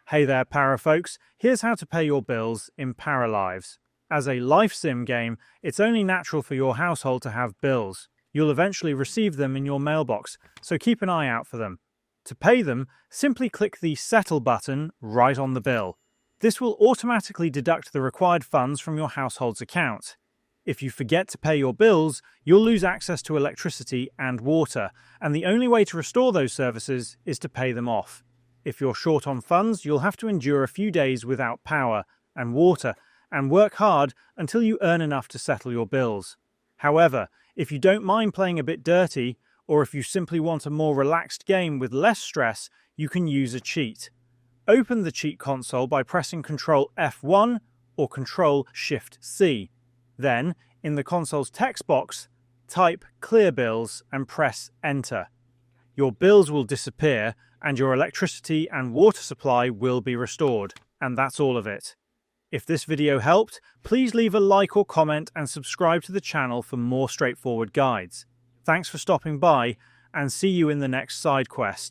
Hey there, para folks. Here's how to pay your bills in Paralives. As a life sim game, it's only natural for your household to have bills. You'll eventually receive them in your mailbox, so keep an eye out for them. To pay them, simply click the Settle button right on the bill. This will automatically deduct the required funds from your household's account. If you forget to pay your bills, you'll lose access to electricity and water, and the only way to restore those services is to pay them off. If you're short on funds, you'll have to endure a few days without power and water and work hard until you earn enough to settle your bills. However, if you don't mind playing a bit dirty, or if you simply want a more relaxed game with less stress, you can use a cheat. Open the cheat console by pressing Ctrl F1 or Ctrl Shift C. Then, in the console's text box, type Clear Bills and press Enter. Your bills will disappear and your electricity and water supply will be restored. And that's all of it. If this video helped, please leave a like or comment and subscribe to the channel for more straightforward guides. Thanks for stopping by, and see you in the next side quest.